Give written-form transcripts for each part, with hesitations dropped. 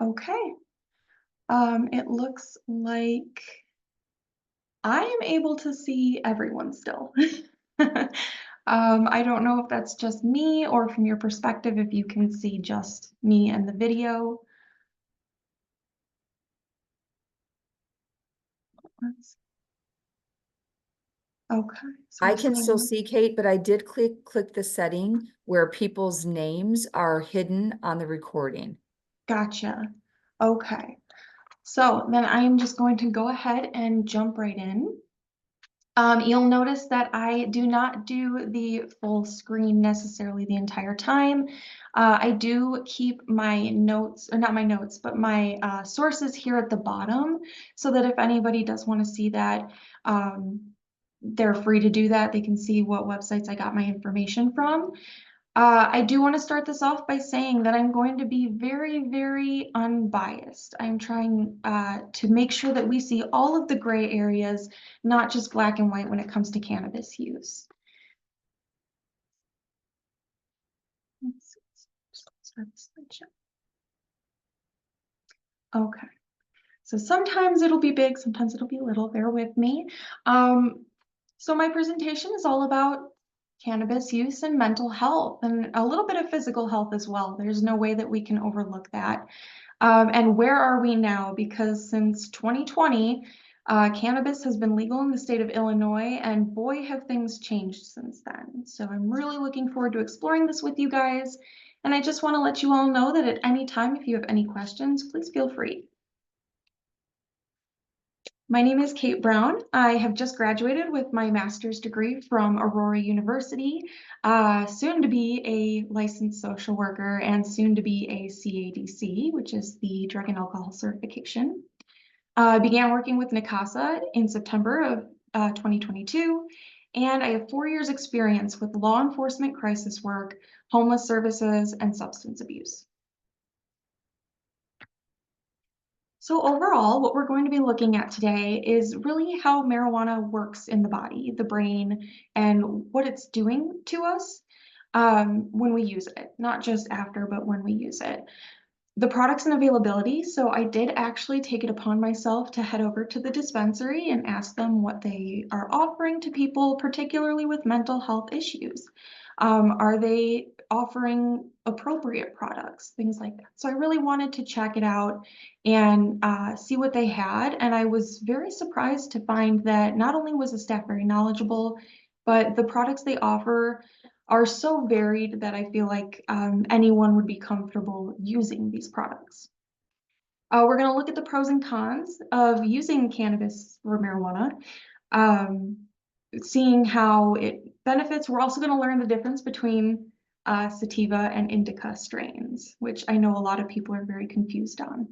Okay. It looks like I am able to see everyone still. I don't know if that's just me or from your perspective, if you can see just me and the video. Okay, so I we're can still seeing, see Kate, but I did click the setting where people's names are hidden on the recording. gotcha. Okay, so then I am just going to go ahead and jump right in. You'll notice that I do not do the full screen necessarily the entire time. I do keep my notes, or not my notes, but my sources here at the bottom, so that if anybody does want to see that, they're free to do that. They can see what websites I got my information from. I do want to start this off by saying that I'm going to be very, very unbiased. I'm trying to make sure that we see all of the gray areas, not just black and white when it comes to cannabis use. Let's start the slideshow. Okay, so sometimes it'll be big, sometimes it'll be little, bear with me. So my presentation is all about cannabis use and mental health and a little bit of physical health as well. There's no way that we can overlook that. And where are we now? Because since 2020, cannabis has been legal in the state of Illinois, and boy, have things changed since then. So I'm really looking forward to exploring this with you guys. And I just want to let you all know that at any time, if you have any questions, please feel free. My name is Cate Brown. I have just graduated with my master's degree from Aurora University, soon to be a licensed social worker and soon to be a CADC, which is the Drug and Alcohol Certification. I began working with NACASA in September of 2022, and I have 4 years experience with law enforcement crisis work, homeless services, and substance abuse. So overall, what we're going to be looking at today is really how marijuana works in the body, the brain, and what it's doing to us when we use it, not just after, but when we use it. The products and availability. So I did actually take it upon myself to head over to the dispensary and ask them what they are offering to people, particularly with mental health issues. Are they offering appropriate products, things like that? So I really wanted to check it out and see what they had. And I was very surprised to find that not only was the staff very knowledgeable, but the products they offer are so varied that I feel like anyone would be comfortable using these products. We're going to look at the pros and cons of using cannabis or marijuana, seeing how it benefits. We're also going to learn the difference between sativa and indica strains, which I know a lot of people are very confused on.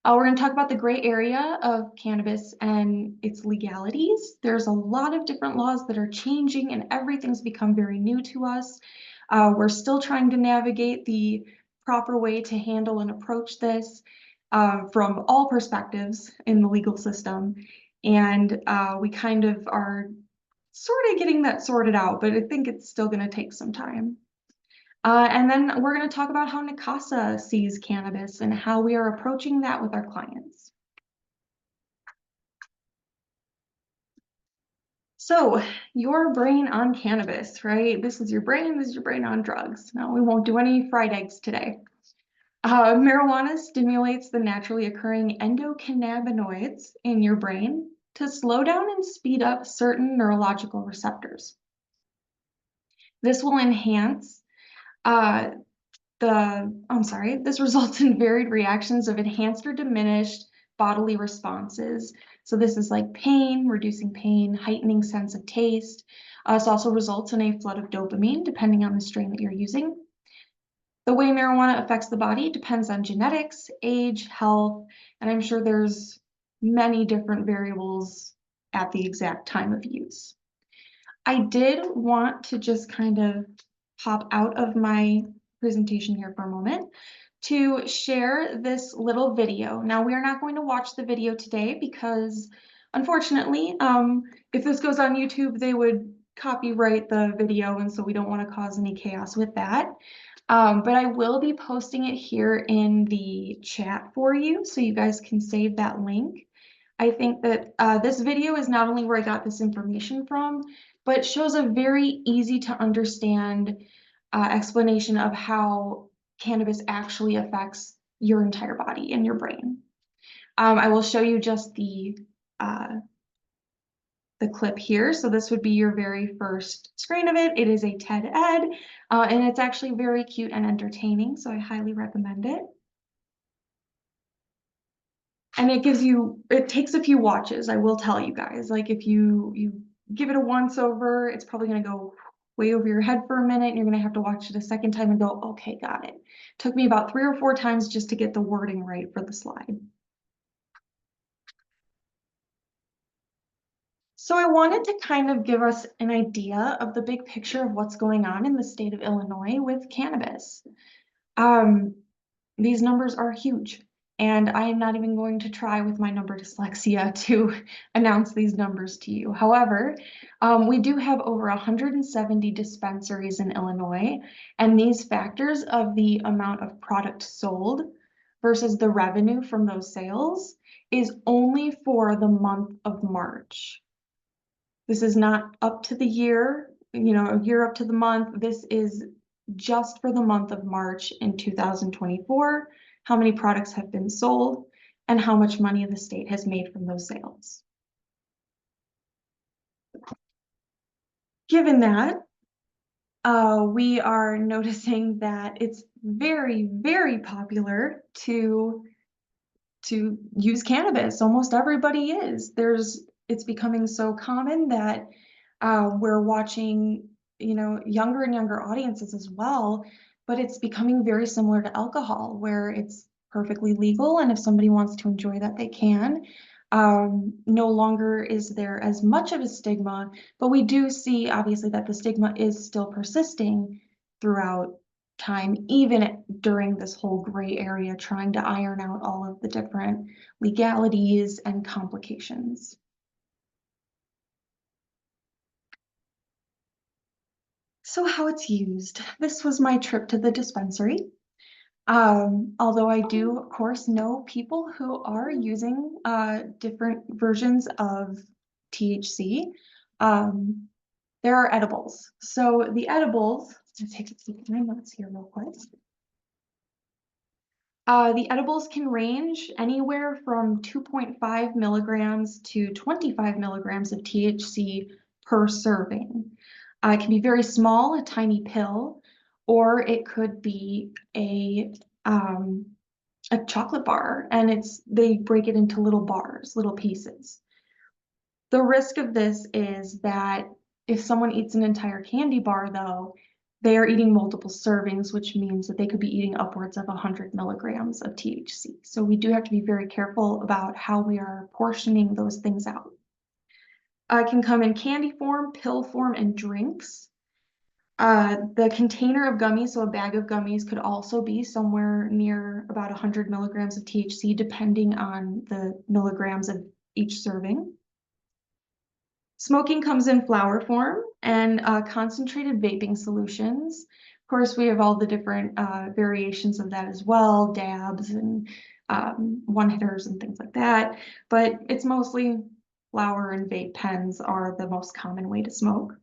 We're going to talk about the gray area of cannabis and its legalities. There's a lot of different laws that are changing and everything's become very new to us. We're still trying to navigate the proper way to handle and approach this from all perspectives in the legal system. And we kind of are sort of getting that sorted out, but I think it's still going to take some time. And then we're going to talk about how NACASA sees cannabis and how we are approaching that with our clients. So your brain on cannabis, right? This is your brain on drugs. No, we won't do any fried eggs today. Marijuana stimulates the naturally occurring endocannabinoids in your brain to slow down and speed up certain neurological receptors. This will enhance this results in varied reactions of enhanced or diminished bodily responses. So this is like pain, reducing pain, heightening sense of taste. This also results in a flood of dopamine, depending on the strain that you're using. The way marijuana affects the body depends on genetics, age, health, and I'm sure there's many different variables at the exact time of use. I did want to just kind of pop out of my presentation here for a moment to share this little video. Now, we are not going to watch the video today because, unfortunately, if this goes on YouTube, they would copyright the video, and so we don't want to cause any chaos with that. But I will be posting it here in the chat for you so you guys can save that link. I think that this video is not only where I got this information from, but shows a very easy to understand explanation of how cannabis actually affects your entire body and your brain. I will show you just uh, the clip here. So this would be your very first screen of it. It is a TED Ed, and it's actually very cute and entertaining, so I highly recommend it. And it takes a few watches, I will tell you guys. Like if you give it a once over, it's probably gonna go way over your head for a minute, and you're gonna have to watch it a second time and go, okay, got it. Took me about 3 or 4 times just to get the wording right for the slide. So I wanted to kind of give us an idea of the big picture of what's going on in the state of Illinois with cannabis. Um, these numbers are huge, and I am not even going to try with my number dyslexia to announce these numbers to you. However, we do have over 170 dispensaries in Illinois, and these factors of the amount of product sold versus the revenue from those sales is only for the month of March. This is not up to the year, a year up to the month. This is just for the month of March in 2024, how many products have been sold and how much money the state has made from those sales. Given that, we are noticing that it's very, very popular to use cannabis. Almost everybody is. It's becoming so common that we're watching, younger and younger audiences as well, but it's becoming very similar to alcohol, where it's perfectly legal, and if somebody wants to enjoy that, they can. No longer is there as much of a stigma, but we do see, obviously, that the stigma is still persisting throughout time, even during this whole gray area, trying to iron out all of the different legalities and complications. So how it's used. This was my trip to the dispensary. Although I do, of course, know people who are using different versions of THC. Um, there are edibles. So the edibles, let's take a look at my notes here real quick. The edibles can range anywhere from 2.5 milligrams to 25 milligrams of THC per serving. It can be very small, a tiny pill, or it could be um, a chocolate bar, and they break it into little bars, little pieces. The risk of this is that if someone eats an entire candy bar, though, they are eating multiple servings, which means that they could be eating upwards of 100 milligrams of THC. So we do have to be very careful about how we are portioning those things out. It can come in candy form, pill form, and drinks. The container of gummies, so a bag of gummies, could also be somewhere near about 100 milligrams of THC, depending on the milligrams of each serving. Smoking comes in flower form and concentrated vaping solutions. Of course, we have all the different variations of that as well, dabs and one-hitters and things like that. But it's mostly flower and vape pens are the most common way to smoke.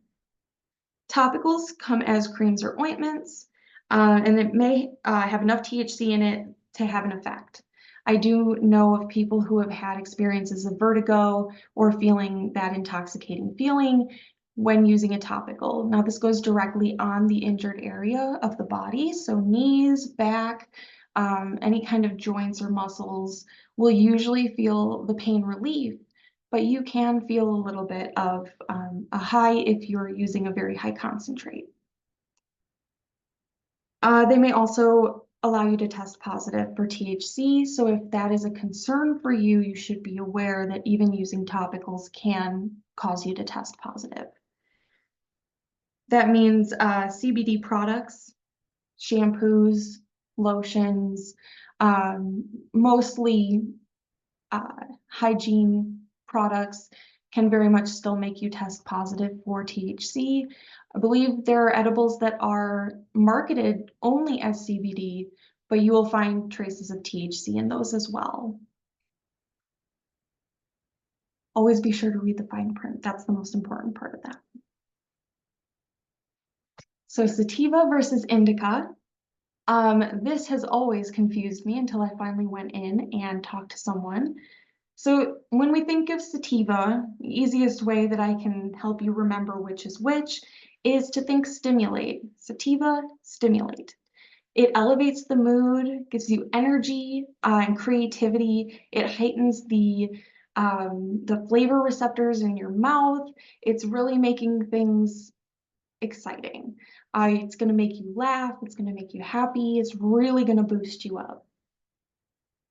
Topicals come as creams or ointments, and it may have enough THC in it to have an effect. I do know of people who have had experiences of vertigo or feeling that intoxicating feeling when using a topical. Now, this goes directly on the injured area of the body, so knees, back, any kind of joints or muscles will usually feel the pain relief, but you can feel a little bit of a high if you're using a very high concentrate. They may also allow you to test positive for THC. So if that is a concern for you, you should be aware that even using topicals can cause you to test positive. That means CBD products, shampoos, lotions, mostly hygiene products can very much still make you test positive for THC. I believe there are edibles that are marketed only as CBD, but you will find traces of THC in those as well. Always be sure to read the fine print. That's the most important part of that. So sativa versus indica. This has always confused me until I finally went in and talked to someone. So when we think of sativa, the easiest way that I can help you remember which is to think stimulate. Sativa, stimulate. It elevates the mood, gives you energy and creativity. It heightens the flavor receptors in your mouth. It's really making things exciting. It's going to make you laugh. It's going to make you happy. It's really going to boost you up.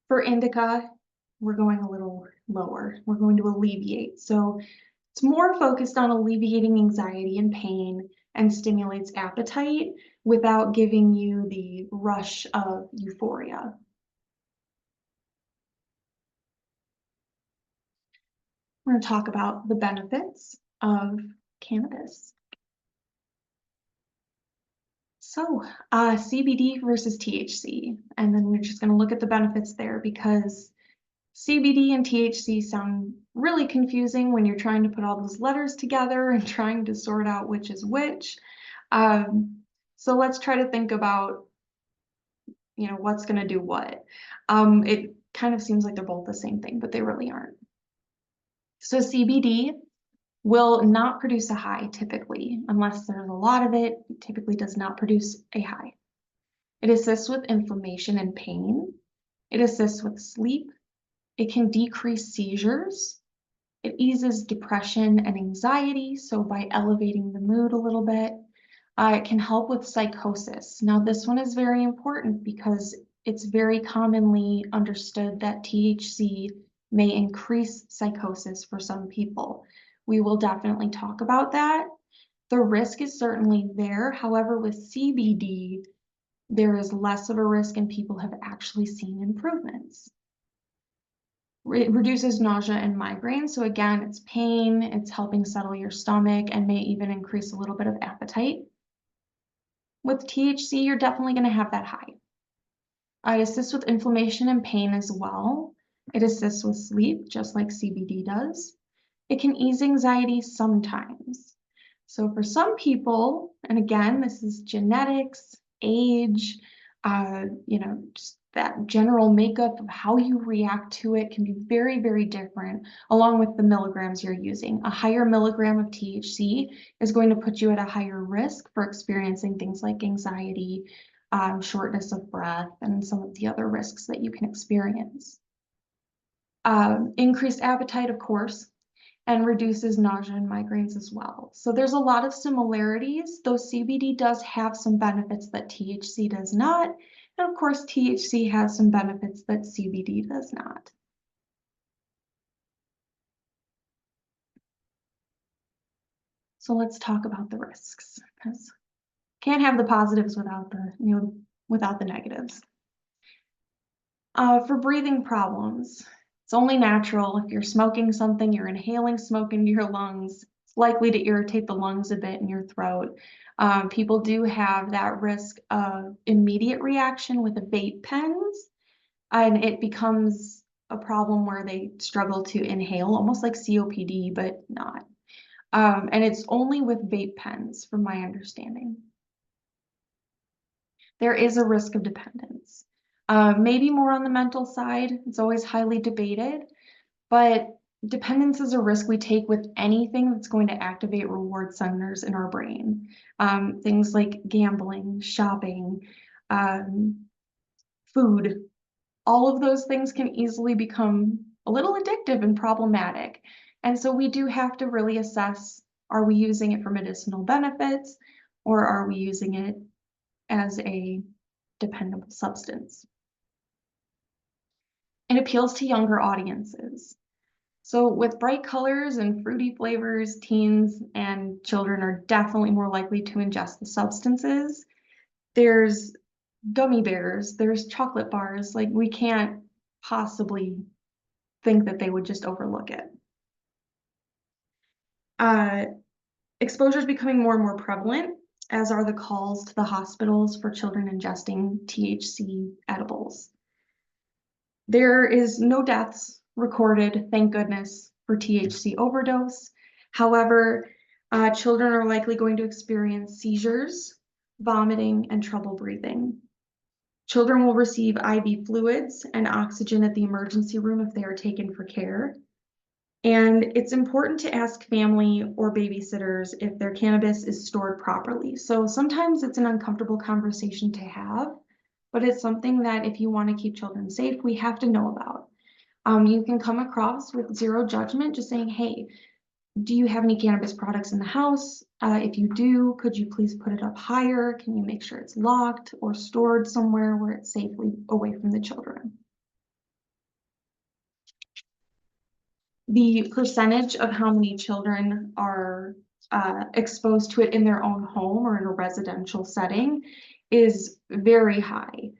For indica, we're going a little lower. We're going to alleviate. So it's more focused on alleviating anxiety and pain and stimulates appetite without giving you the rush of euphoria. We're going to talk about the benefits of cannabis. So CBD versus THC, and then we're just going to look at the benefits there because CBD and THC sound really confusing when you're trying to put all those letters together and trying to sort out which is which. So let's try to think about, what's going to do what. It kind of seems like they're both the same thing, but they really aren't. So CBD will not produce a high typically, unless there's a lot of it. It typically does not produce a high. It assists with inflammation and pain. It assists with sleep. It can decrease seizures. It eases depression and anxiety, so by elevating the mood a little bit. It can help with psychosis. Now, this one is very important because it's very commonly understood that THC may increase psychosis for some people. We will definitely talk about that. The risk is certainly there. However, with CBD, there is less of a risk and people have actually seen improvements. It reduces nausea and migraine. So again, it's pain, it's helping settle your stomach and may even increase a little bit of appetite. With THC, you're definitely going to have that high. It assists with inflammation and pain as well. It assists with sleep, just like CBD does. It can ease anxiety sometimes. So for some people, and again, this is genetics, age, just that general makeup of how you react to it can be very, very different, along with the milligrams you're using. A higher milligram of THC is going to put you at a higher risk for experiencing things like anxiety, shortness of breath, and some of the other risks that you can experience. Increased appetite, of course, and reduces nausea and migraines as well. So there's a lot of similarities, though CBD does have some benefits that THC does not. And of course, THC has some benefits that CBD does not. So let's talk about the risks, because can't have the positives without the negatives. For breathing problems, it's only natural. If you're smoking something, you're inhaling smoke into your lungs, it's likely to irritate the lungs a bit in your throat. People do have that risk of immediate reaction with the vape pens, and it becomes a problem where they struggle to inhale, almost like COPD, but not. And it's only with vape pens, from my understanding. There is a risk of dependence. Maybe more on the mental side. It's always highly debated, but dependence is a risk we take with anything that's going to activate reward centers in our brain. Things like gambling, shopping, food, all of those things can easily become a little addictive and problematic. And so we do have to really assess, are we using it for medicinal benefits or are we using it as a dependable substance? It appeals to younger audiences. So with bright colors and fruity flavors, teens and children are definitely more likely to ingest the substances. There's gummy bears, there's chocolate bars, like we can't possibly think that they would just overlook it. Uh, Exposure is becoming more and more prevalent, as are the calls to the hospitals for children ingesting THC edibles. There is no deaths recorded, thank goodness, for THC overdose. However, children are likely going to experience seizures, vomiting, and trouble breathing. Children will receive IV fluids and oxygen at the emergency room if they are taken for care. And it's important to ask family or babysitters if their cannabis is stored properly. So sometimes it's an uncomfortable conversation to have, but it's something that if you want to keep children safe, we have to know about. You can come across with zero judgment, just saying, hey, do you have any cannabis products in the house? If you do, could you please put it up higher? Can you make sure it's locked or stored somewhere where it's safely away from the children? The percentage of how many children are exposed to it in their own home or in a residential setting is very high.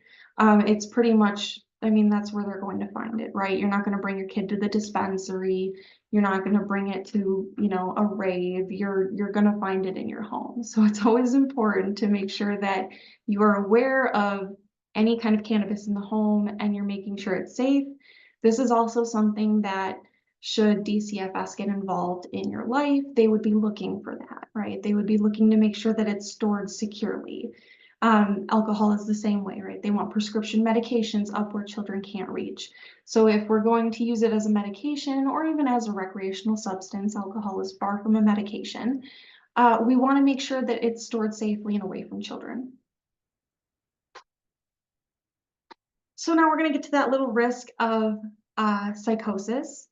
It's pretty much, I mean, that's where they're going to find it, right? You're not going to bring your kid to the dispensary. You're not going to bring it to, a rave. You're going to find it in your home. So it's always important to make sure that you are aware of any kind of cannabis in the home and you're making sure it's safe. This is also something that should DCFS get involved in your life, they would be looking for that, right? They would be looking to make sure that it's stored securely. Alcohol is the same way, right? They want prescription medications up where children can't reach. So if we're going to use it as a medication or even as a recreational substance, alcohol is far from a medication. We want to make sure that it's stored safely and away from children. So now we're going to get to that little risk of psychosis.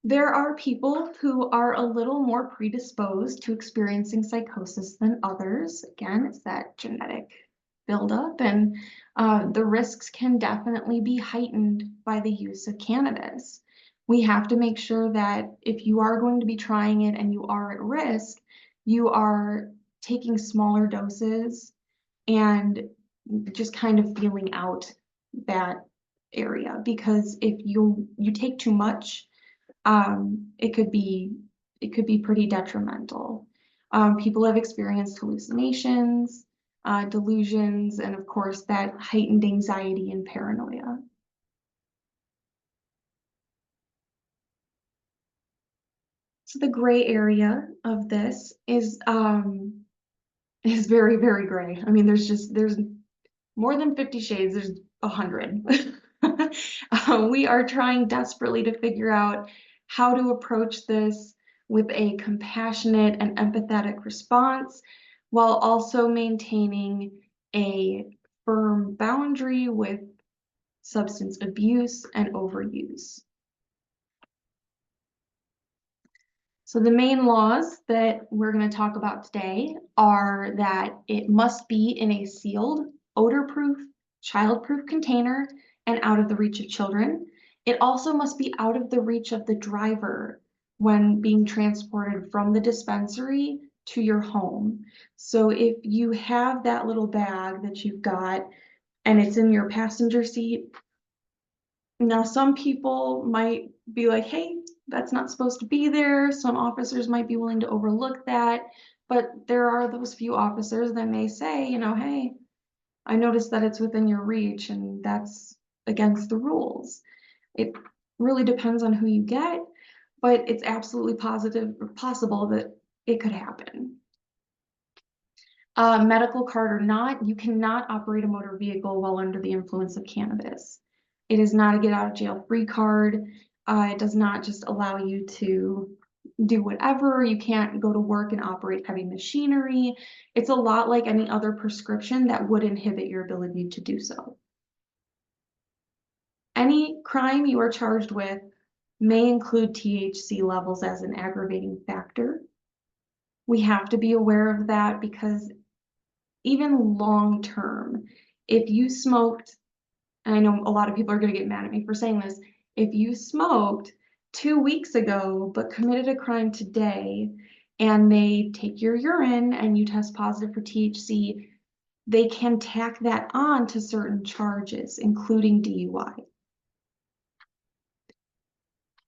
There are people who are a little more predisposed to experiencing psychosis than others. Again, it's that genetic buildup, and the risks can definitely be heightened by the use of cannabis. We have to make sure that if you are going to be trying it and you are at risk, you are taking smaller doses and just kind of feeling out that area, because if you take too much, it could be pretty detrimental. People have experienced hallucinations, delusions, and of course that heightened anxiety and paranoia. So the gray area of this is very, very gray. I mean, there's more than 50 shades, there's 100. We are trying desperately to figure out how to approach this with a compassionate and empathetic response while also maintaining a firm boundary with substance abuse and overuse. So the main laws that we're going to talk about today are that it must be in a sealed, odor-proof, child-proof container and out of the reach of children. It also must be out of the reach of the driver when being transported from the dispensary to your home. So if you have that little bag that you've got and it's in your passenger seat, now some people might be like, hey, that's not supposed to be there. Some officers might be willing to overlook that, but there are those few officers that may say, hey, I noticed that it's within your reach and that's against the rules. It really depends on who you get, but it's absolutely possible that it could happen. Medical card or not, you cannot operate a motor vehicle while under the influence of cannabis. It is not a get out of jail free card. It does not just allow you to do whatever. You can't go to work and operate heavy machinery. It's a lot like any other prescription that would inhibit your ability to do so. Any crime you are charged with may include THC levels as an aggravating factor. We have to be aware of that because even long term, if you smoked, and I know a lot of people are going to get mad at me for saying this, if you smoked 2 weeks ago but committed a crime today and they take your urine and you test positive for THC, they can tack that on to certain charges, including DUI.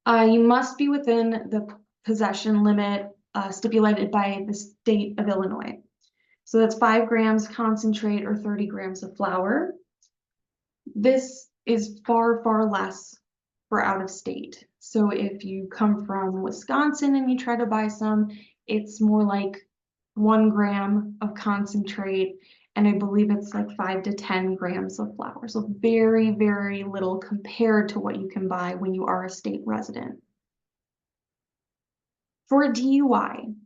You must be within the possession limit stipulated by the state of Illinois. So that's 5 grams concentrate or 30 grams of flower. This is far, far less for out of state. So if you come from Wisconsin and you try to buy some, it's more like 1 gram of concentrate, and I believe it's like 5 to 10 grams of flour. So very, very little compared to what you can buy when you are a state resident. For a DUI,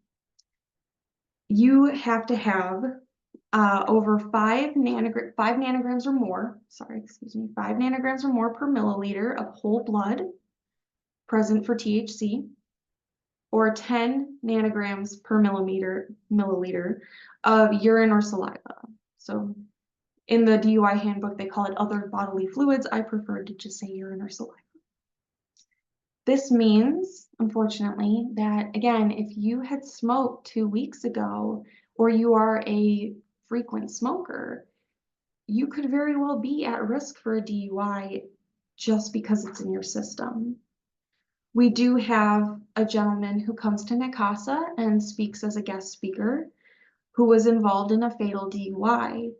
you have to have over 5 nanograms or more, 5 nanograms or more per milliliter of whole blood present for THC, or 10 nanograms per milliliter of urine or saliva. So in the DUI handbook, they call it other bodily fluids. I prefer to just say urine or saliva. This means, unfortunately, that again, if you had smoked 2 weeks ago, or you are a frequent smoker, you could very well be at risk for a DUI just because it's in your system. We do have a gentleman who comes to NACASA and speaks as a guest speaker who was involved in a fatal DUI.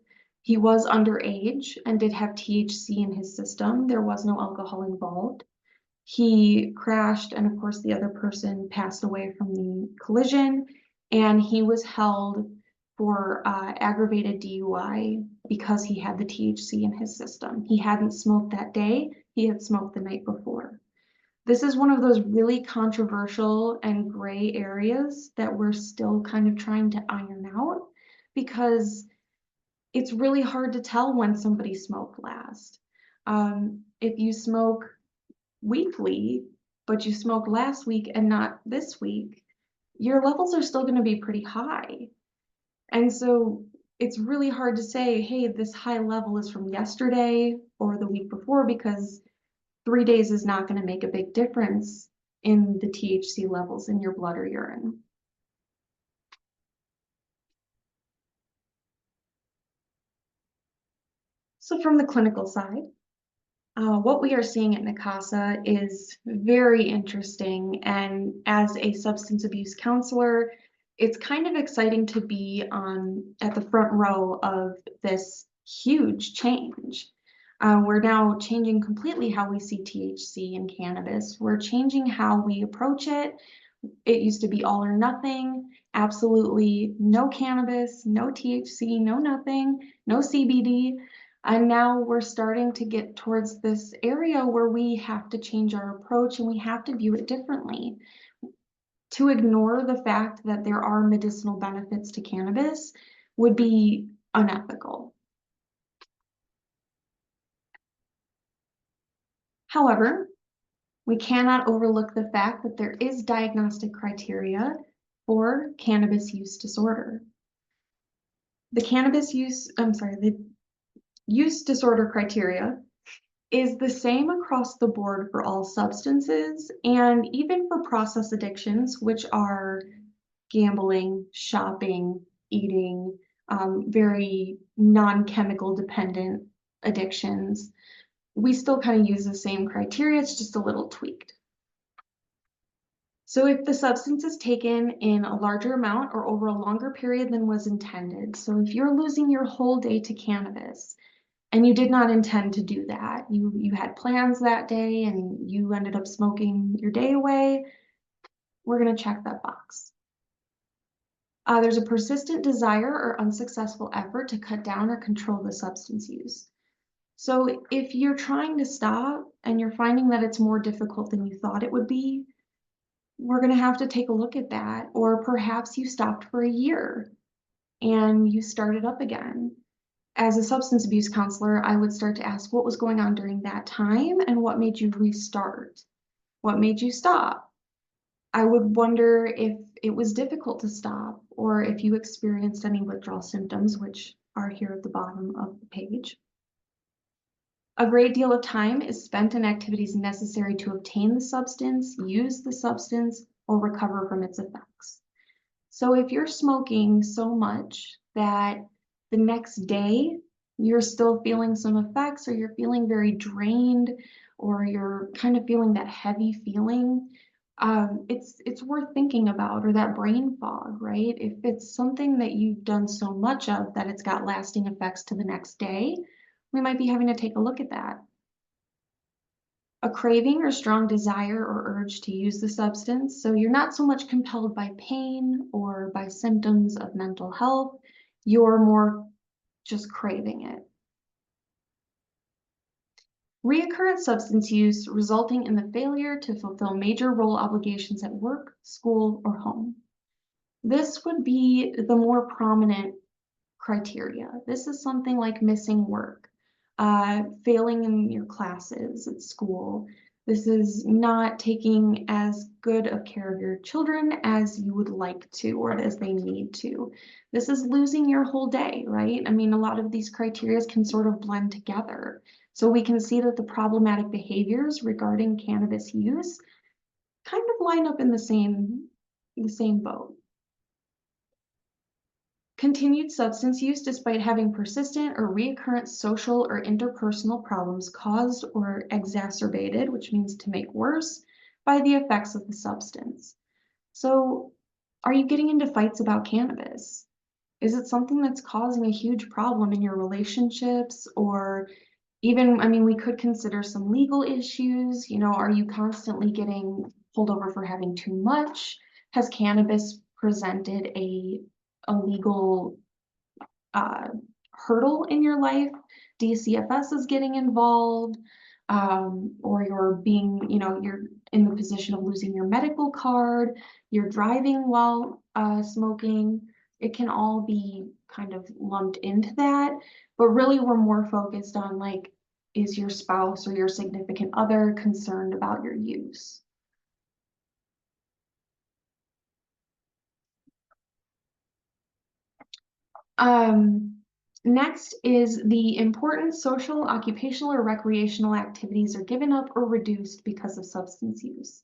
He was underage and did have THC in his system. There was no alcohol involved. He crashed, and of course the other person passed away from the collision, and he was held for aggravated DUI because he had the THC in his system. He hadn't smoked that day, he had smoked the night before. This is one of those really controversial and gray areas that we're still kind of trying to iron out, because it's really hard to tell when somebody smoked last. If you smoke weekly, but you smoked last week and not this week, your levels are still going to be pretty high. And so it's really hard to say, hey, this high level is from yesterday or the week before, because 3 days is not going to make a big difference in the THC levels in your blood or urine. So from the clinical side, what we are seeing at NACASA is very interesting, and as a substance abuse counselor, it's kind of exciting to be at the front row of this huge change. We're now changing completely how we see THC in cannabis. We're changing how we approach it. It used to be all or nothing, absolutely no cannabis, no THC, no nothing, no CBD. And now we're starting to get towards this area where we have to change our approach and we have to view it differently. To ignore the fact that there are medicinal benefits to cannabis would be unethical. However, we cannot overlook the fact that there is diagnostic criteria for cannabis use disorder. The use disorder criteria is the same across the board for all substances, and even for process addictions, which are gambling, shopping, eating, very non-chemical dependent addictions. We still kind of use the same criteria, it's just a little tweaked. So if the substance is taken in a larger amount or over a longer period than was intended, so if you're losing your whole day to cannabis and you did not intend to do that, you had plans that day and you ended up smoking your day away, we're going to check that box. There's a persistent desire or unsuccessful effort to cut down or control the substance use. So if you're trying to stop and you're finding that it's more difficult than you thought it would be, we're going to have to take a look at that. Or perhaps you stopped for a year and you started up again. As a substance abuse counselor, I would start to ask what was going on during that time and what made you restart? What made you stop? I would wonder if it was difficult to stop or if you experienced any withdrawal symptoms, which are here at the bottom of the page. A great deal of time is spent in activities necessary to obtain the substance, use the substance, or recover from its effects. So if you're smoking so much that the next day you're still feeling some effects, or you're feeling very drained, or you're kind of feeling that heavy feeling, It's worth thinking about, or that brain fog, right? If it's something that you've done so much of that it's got lasting effects to the next day, we might be having to take a look at that. A craving or strong desire or urge to use the substance, so you're not so much compelled by pain or by symptoms of mental health, you're more just craving it. Reoccurrent substance use resulting in the failure to fulfill major role obligations at work, school, or home. This would be the more prominent criteria. This is something like missing work, failing in your classes at school. This is not taking as good of care of your children as you would like to or as they need to. This is losing your whole day, right? I mean, a lot of these criteria can sort of blend together. So we can see that the problematic behaviors regarding cannabis use kind of line up in the same boat. Continued substance use despite having persistent or recurrent social or interpersonal problems caused or exacerbated, which means to make worse, by the effects of the substance. So, are you getting into fights about cannabis? Is it something that's causing a huge problem in your relationships or even, I mean, we could consider some legal issues. Are you constantly getting pulled over for having too much? Has cannabis presented a legal uh, hurdle in your life? DCFS is getting involved, or you're in the position of losing your medical card, you're driving while smoking. It can all be kind of lumped into that, but really we're more focused on like, is your spouse or your significant other concerned about your use? Um, Next is the important social, occupational, or recreational activities are given up or reduced because of substance use.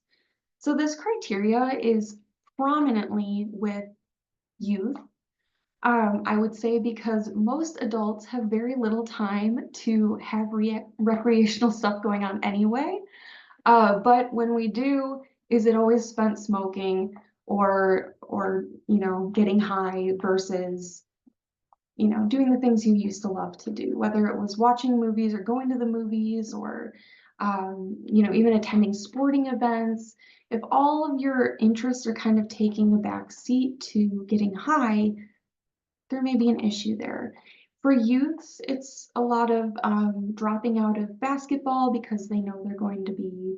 So this criteria is prominently with youth. I would say because most adults have very little time to have recreational stuff going on anyway. But when we do, is it always spent smoking or getting high versus doing the things you used to love to do, whether it was watching movies or going to the movies or, even attending sporting events. If all of your interests are kind of taking a back seat to getting high, there may be an issue there. For youths, it's a lot of dropping out of basketball because they know they're going to be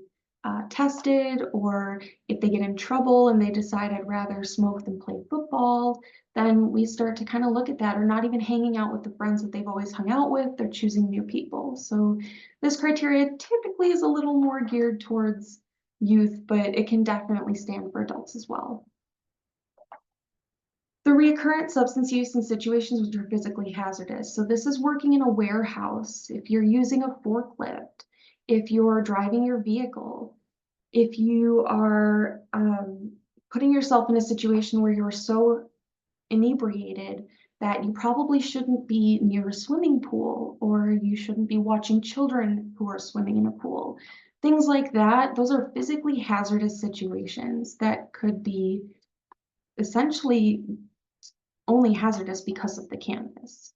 tested, or if they get in trouble and they decide I'd rather smoke than play football, then we start to kind of look at that, or not even hanging out with the friends that they've always hung out with, they're choosing new people. So this criteria typically is a little more geared towards youth, but it can definitely stand for adults as well. The recurrent substance use in situations which are physically hazardous. So this is working in a warehouse, if you're using a forklift, if you're driving your vehicle, if you are putting yourself in a situation where you're so inebriated that you probably shouldn't be near a swimming pool, or you shouldn't be watching children who are swimming in a pool. Things like that, those are physically hazardous situations that could be essentially only hazardous because of the cannabis.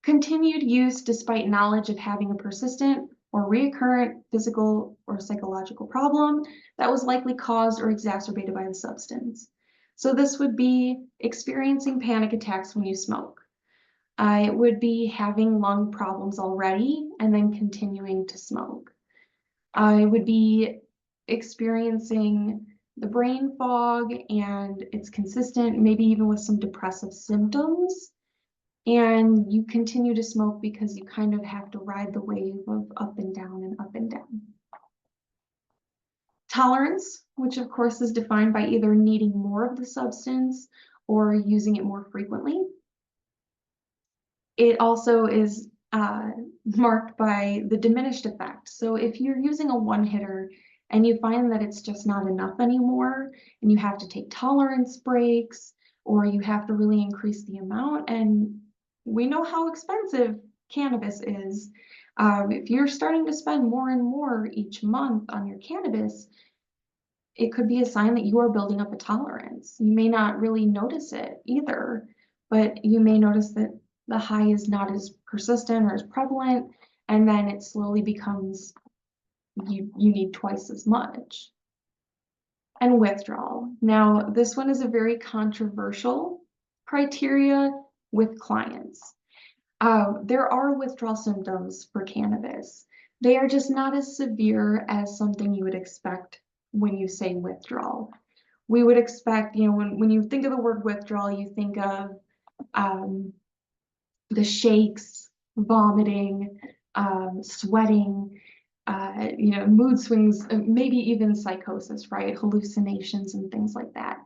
Continued use despite knowledge of having a persistent or recurrent physical or psychological problem that was likely caused or exacerbated by the substance. So this would be experiencing panic attacks when you smoke. It would be having lung problems already and then continuing to smoke. I would be experiencing the brain fog and it's consistent, maybe even with some depressive symptoms. And you continue to smoke because you kind of have to ride the wave of up and down and up and down. Tolerance, which of course is defined by either needing more of the substance or using it more frequently. It also is marked by the diminished effect. So if you're using a one hitter and you find that it's just not enough anymore and you have to take tolerance breaks or you have to really increase the amount, and we know how expensive cannabis is, if you're starting to spend more and more each month on your cannabis, it could be a sign that you are building up a tolerance. You may not really notice it either, but you may notice that the high is not as persistent or as prevalent, and then it slowly becomes you need twice as much. And withdrawal. Now, this one is a very controversial criteria with clients. There are withdrawal symptoms for cannabis. They are just not as severe as something you would expect when you say withdrawal. We would expect, when you think of the word withdrawal, you think of the shakes, vomiting, sweating, mood swings, maybe even psychosis, right? Hallucinations and things like that.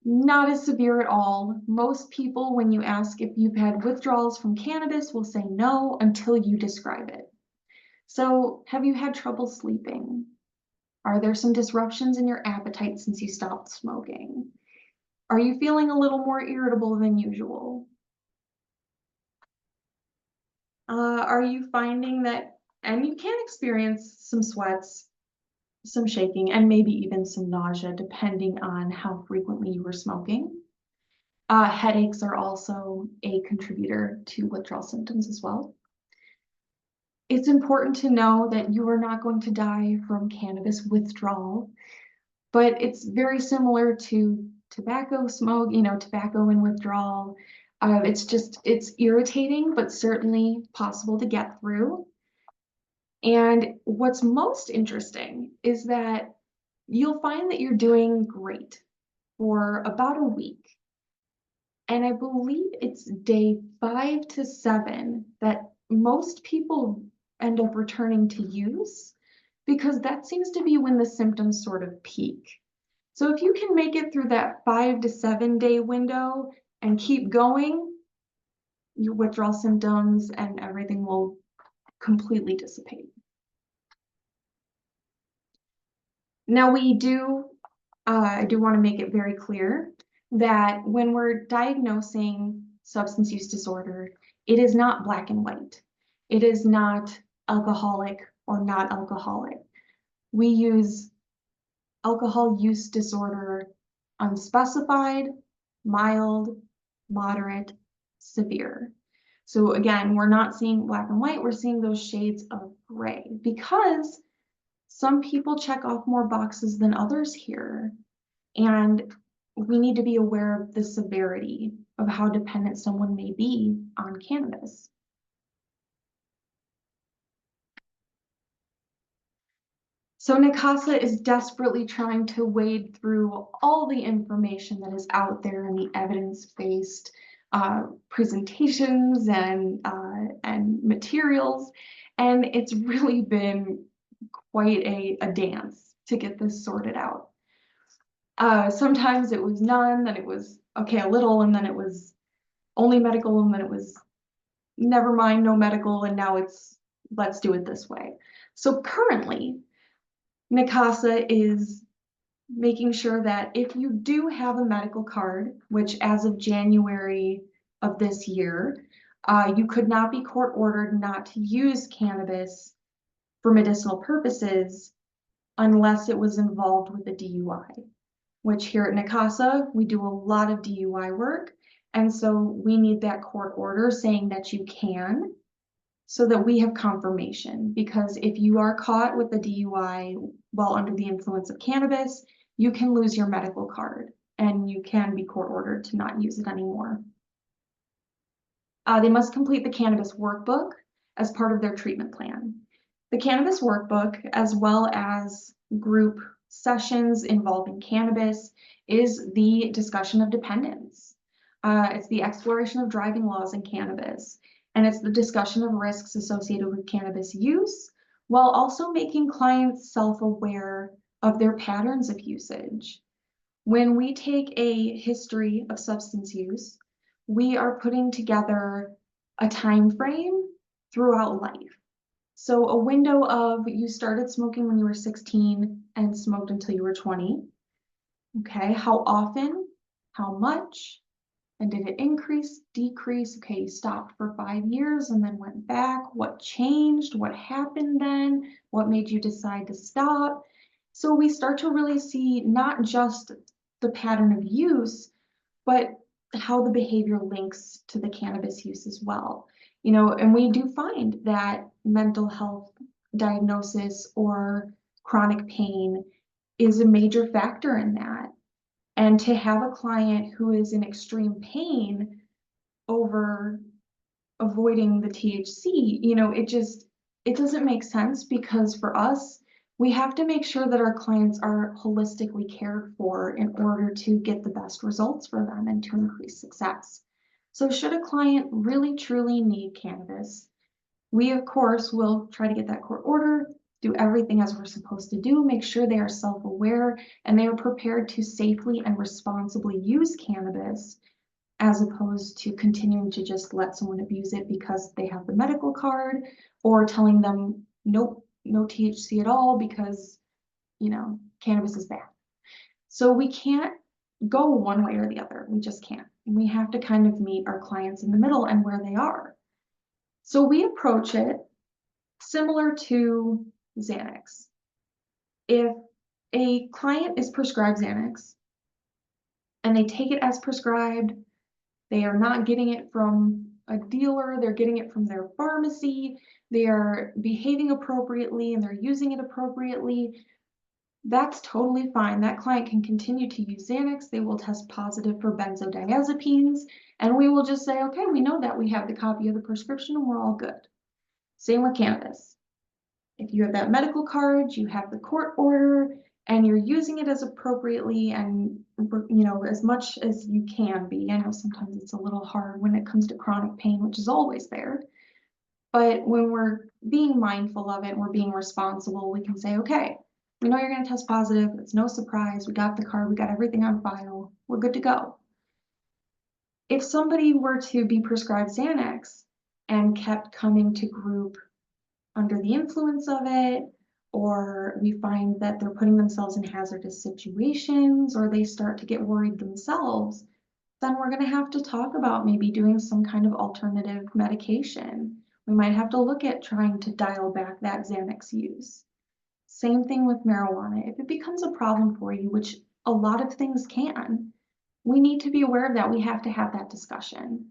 Not as severe at all. Most people, when you ask if you've had withdrawals from cannabis, will say no until you describe it. So, have you had trouble sleeping? Are there some disruptions in your appetite since you stopped smoking? Are you feeling a little more irritable than usual? Are you finding that, and you can experience some sweats, some shaking, and maybe even some nausea, depending on how frequently you were smoking. Headaches are also a contributor to withdrawal symptoms as well. It's important to know that you are not going to die from cannabis withdrawal, but it's very similar to tobacco smoke, tobacco and withdrawal. It's irritating, but certainly possible to get through. And what's most interesting is that you'll find that you're doing great for about a week. And I believe it's day 5 to 7 that most people end up returning to use, because that seems to be when the symptoms sort of peak. So if you can make it through that 5 to 7 day window and keep going, your withdrawal symptoms and everything will completely dissipate. Now I do want to make it very clear that when we're diagnosing substance use disorder, it is not black and white. It is not alcoholic or not alcoholic. We use alcohol use disorder unspecified, mild, moderate, severe. So again, we're not seeing black and white, we're seeing those shades of gray, because some people check off more boxes than others here. And we need to be aware of the severity of how dependent someone may be on cannabis. So NACASA is desperately trying to wade through all the information that is out there in the evidence-based presentations and materials, and it's really been quite a dance to get this sorted out. Sometimes it was none, then it was okay, a little, and then it was only medical, and then it was never mind, no medical, and now it's let's do it this way. So currently, NACASA is making sure that if you do have a medical card, which as of January of this year, you could not be court ordered not to use cannabis for medicinal purposes unless it was involved with a DUI, which here at NACASA, we do a lot of DUI work. And so we need that court order saying that you can, so that we have confirmation. Because if you are caught with a DUI while under the influence of cannabis, you can lose your medical card and you can be court ordered to not use it anymore. They must complete the cannabis workbook as part of their treatment plan. The cannabis workbook, as well as group sessions involving cannabis, is the discussion of dependence. It's the exploration of driving laws in cannabis, and it's the discussion of risks associated with cannabis use, while also making clients self-aware of their patterns of usage. When we take a history of substance use, we are putting together a time frame throughout life. So a window of you started smoking when you were 16 and smoked until you were 20. Okay, how often, how much, And did it increase, decrease? Okay, you stopped for 5 years and then went back. What changed? What happened then? What made you decide to stop? So we start to really see not just the pattern of use, but how the behavior links to the cannabis use as well. And we do find that mental health diagnosis or chronic pain is a major factor in that. And to have a client who is in extreme pain over avoiding the THC, it doesn't make sense because for us, we have to make sure that our clients are holistically cared for in order to get the best results for them and to increase success. So should a client really truly need cannabis, we of course will try to get that court order, do everything as we're supposed to do, make sure they are self-aware and they are prepared to safely and responsibly use cannabis as opposed to continuing to just let someone abuse it because they have the medical card or telling them, nope, no THC at all because, cannabis is bad. So we can't go one way or the other. We just can't. And we have to kind of meet our clients in the middle and where they are. So we approach it similar to Xanax. If a client is prescribed Xanax and they take it as prescribed, they are not getting it from a dealer, they're getting it from their pharmacy, they are behaving appropriately and they're using it appropriately, that's totally fine. That client can continue to use Xanax. They will test positive for benzodiazepines, and we will just say, okay, we know that we have the copy of the prescription and we're all good. Same with cannabis. If you have that medical card, you have the court order, and you're using it as appropriately and as much as you can be. I know sometimes it's a little hard when it comes to chronic pain, which is always there. But when we're being mindful of it and we're being responsible, we can say, okay, we know you're going to test positive. It's no surprise. We got the card. We got everything on file. We're good to go. If somebody were to be prescribed Xanax and kept coming to group under the influence of it, or we find that they're putting themselves in hazardous situations, or they start to get worried themselves, then we're going to have to talk about maybe doing some kind of alternative medication. We might have to look at trying to dial back that Xanax use. Same thing with marijuana. If it becomes a problem for you, which a lot of things can, we need to be aware of that. We have to have that discussion.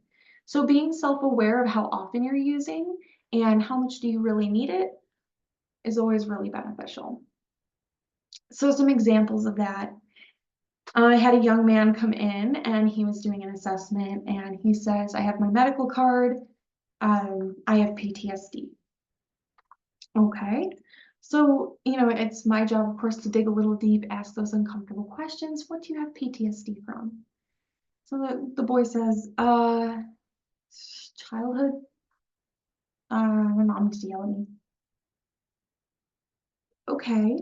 So being self-aware of how often you're using and how much do you really need it is always really beneficial. So some examples of that. I had a young man come in and he was doing an assessment and he says, I have my medical card, I have PTSD. Okay, so, it's my job, of course, to dig a little deep, ask those uncomfortable questions. What do you have PTSD from? So the boy says, childhood, my mom used to yell at me. Okay,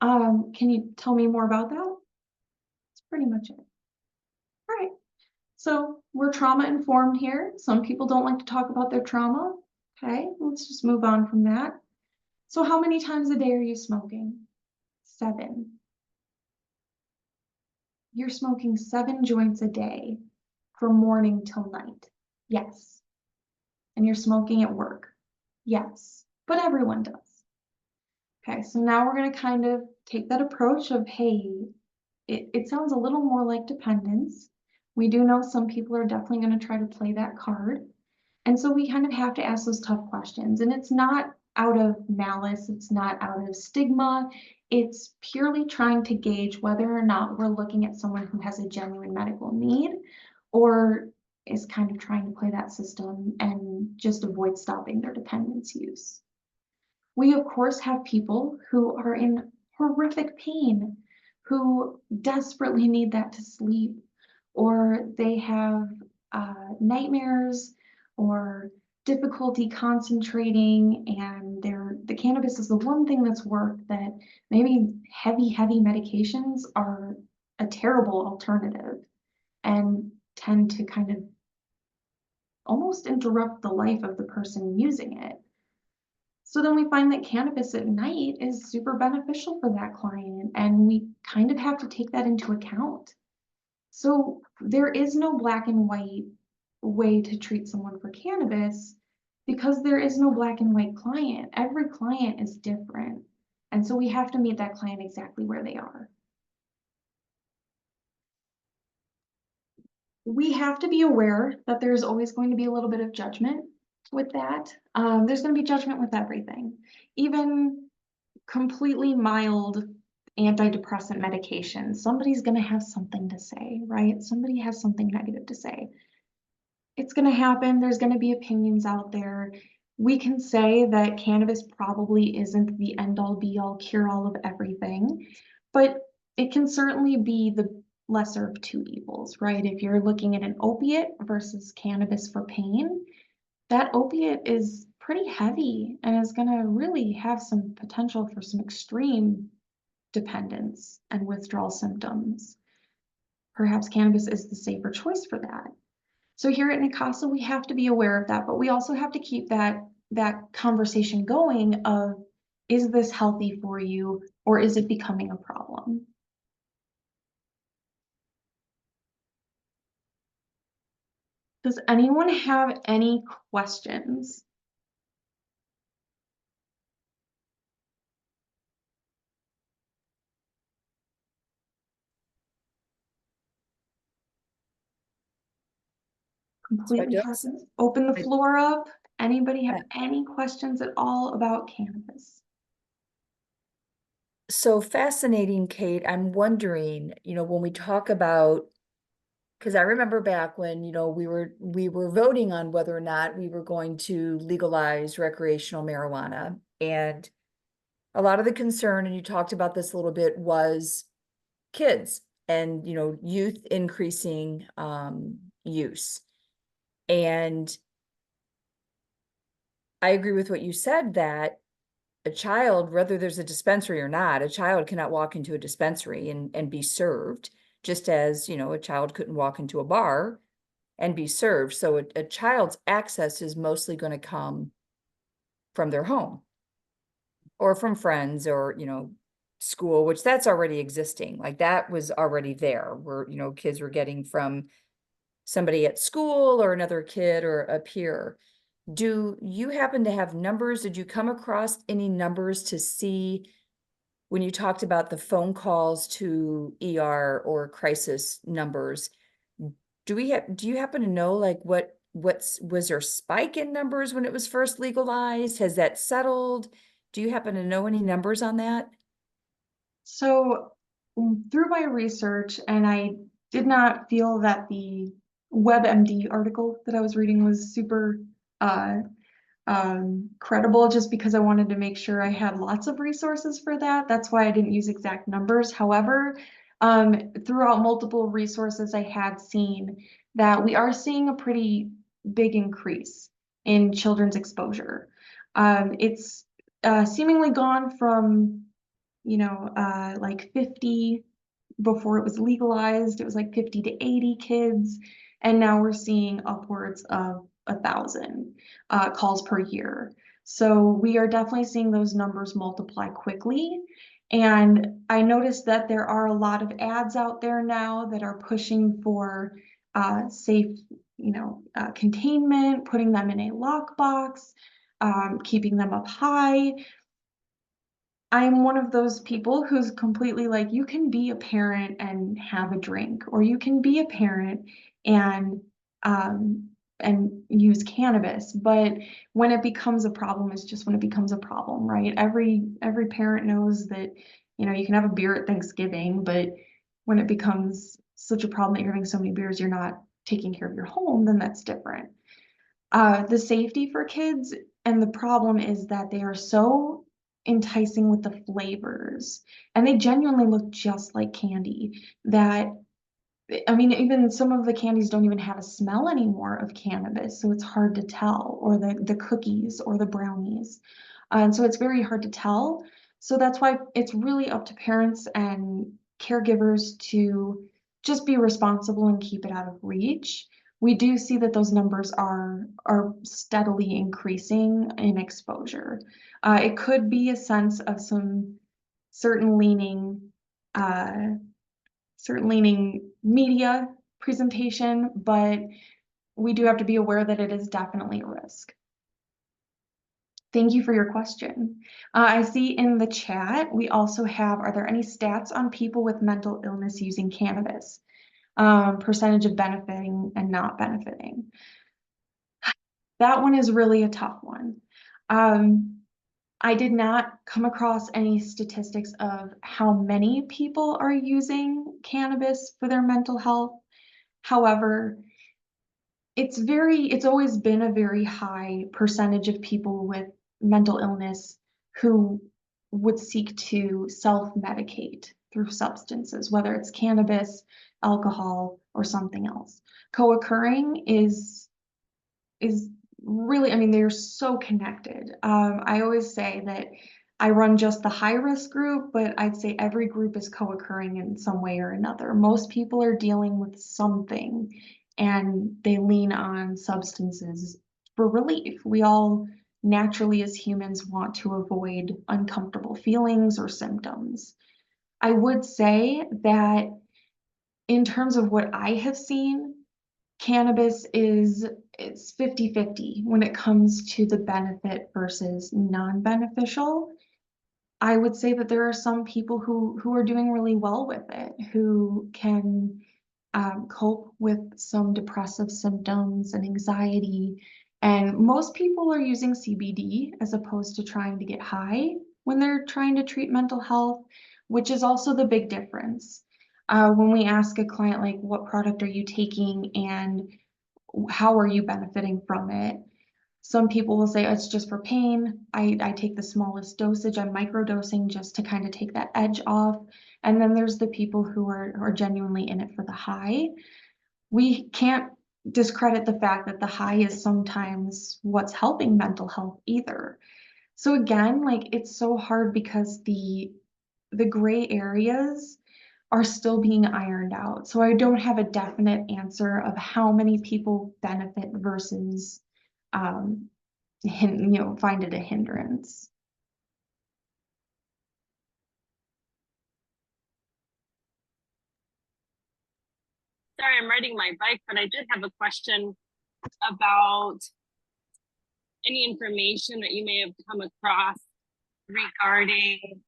can you tell me more about that? That's pretty much it. All right, so we're trauma informed here. Some people don't like to talk about their trauma. Okay, let's just move on from that. So how many times a day are you smoking? 7. You're smoking 7 joints a day from morning till night. Yes. And you're smoking at work. Yes. But everyone does. Okay, so now we're going to kind of take that approach of, hey, it sounds a little more like dependence. We do know some people are definitely going to try to play that card. And so we kind of have to ask those tough questions. And it's not out of malice, it's not out of stigma. It's purely trying to gauge whether or not we're looking at someone who has a genuine medical need or is kind of trying to play that system and just avoid stopping their dependence use. We, of course, have people who are in horrific pain, who desperately need that to sleep, or they have nightmares or difficulty concentrating, and the cannabis is the one thing that's worked that maybe heavy medications are a terrible alternative and tend to kind of almost interrupt the life of the person using it. So then we find that cannabis at night is super beneficial for that client, and we kind of have to take that into account. So there is no black and white way to treat someone for cannabis because there is no black and white client. Every client is different. And so we have to meet that client exactly where they are. We have to be aware that there's always going to be a little bit of judgment with that. There's going to be judgment with everything, even completely mild antidepressant medication. Somebody's going to have something to say, right? Somebody has something negative to say. It's going to happen. There's going to be opinions out there. We can say that cannabis probably isn't the end all be all cure all of everything, but it can certainly be the lesser of two evils, right? If you're looking at an opiate versus cannabis for pain, that opiate is pretty heavy and is going to really have some potential for some extreme dependence and withdrawal symptoms. Perhaps cannabis is the safer choice for that. So here at Nicasa, we have to be aware of that, but we also have to keep that conversation going of, is this healthy for you or is it becoming a problem? Does anyone have any questions? So I Completely don't, have to open the I- floor up. Anybody have I- any questions at all about cannabis? so fascinating, Kate. I'm wondering, when we talk about, because I remember back when, we were voting on whether or not we were going to legalize recreational marijuana. And a lot of the concern, and you talked about this a little bit, was kids and, youth increasing use. And I agree with what you said, that a child, whether there's a dispensary or not, a child cannot walk into a dispensary and be served, just as, a child couldn't walk into a bar and be served. So a child's access is mostly going to come from their home or from friends or, school, which that's already existing. Like that was already there, where, kids were getting from somebody at school or another kid or a peer. Do you happen to have numbers? Did you come across any numbers to see when you talked about the phone calls to ER or crisis numbers? Do you happen to know, like, was there a spike in numbers when it was first legalized? Has that settled? Do you happen to know any numbers on that? So through my research, and I did not feel that the WebMD article that I was reading was super uh, credible, just because I wanted to make sure I had lots of resources for that. That's why I didn't use exact numbers. However, throughout multiple resources, I had seen that we are seeing a pretty big increase in children's exposure. It's seemingly gone from, like 50 before it was legalized. It was like 50 to 80 kids. And now we're seeing upwards of 1,000 calls per year. So we are definitely seeing those numbers multiply quickly. And I noticed that there are a lot of ads out there now that are pushing for safe, containment, putting them in a lockbox, keeping them up high. I'm one of those people who's completely like, you can be a parent and have a drink, or you can be a parent and um and use cannabis. But when it becomes a problem, it's just when it becomes a problem, right? Every parent knows that, you can have a beer at Thanksgiving, but when it becomes such a problem that you're having so many beers, you're not taking care of your home, then that's different. The safety for kids and the problem is that they are so enticing with the flavors, and they genuinely look just like candy that, I mean, even some of the candies don't even have a smell anymore of cannabis, so it's hard to tell, or the cookies or the brownies. And so it's very hard to tell. So that's why it's really up to parents and caregivers to just be responsible and keep it out of reach. We do see that those numbers are steadily increasing in exposure. It could be a sense of some certain leaning uh, certain leaning media presentation, but we do have to be aware that it is definitely a risk. Thank you for your question. I see in the chat, we also have, are there any stats on people with mental illness using cannabis? Percentage of benefiting and not benefiting. That one is really a tough one. I did not come across any statistics of how many people are using cannabis for their mental health. However, it's always been a very high percentage of people with mental illness who would seek to self-medicate through substances, whether it's cannabis, alcohol, or something else. Co-occurring is really, I mean, they're so connected. I always say that I run just the high risk group, but I'd say every group is co-occurring in some way or another. Most people are dealing with something and they lean on substances for relief. We all naturally, as humans, want to avoid uncomfortable feelings or symptoms. I would say that in terms of what I have seen, cannabis it's 50-50 when it comes to the benefit versus non-beneficial. I would say that there are some people who are doing really well with it, who can cope with some depressive symptoms and anxiety. And most people are using CBD as opposed to trying to get high when they're trying to treat mental health, which is also the big difference. When we ask a client, like, what product are you taking and how are you benefiting from it? Some people will say, oh, it's just for pain. I take the smallest dosage. I'm microdosing just to kind of take that edge off. And then there's the people who are genuinely in it for the high. We can't discredit the fact that the high is sometimes what's helping mental health either. So again, like, it's so hard because the gray areas are still being ironed out. So I don't have a definite answer of how many people benefit versus find it a hindrance. Sorry, I'm riding my bike, but I did have a question about any information that you may have come across regarding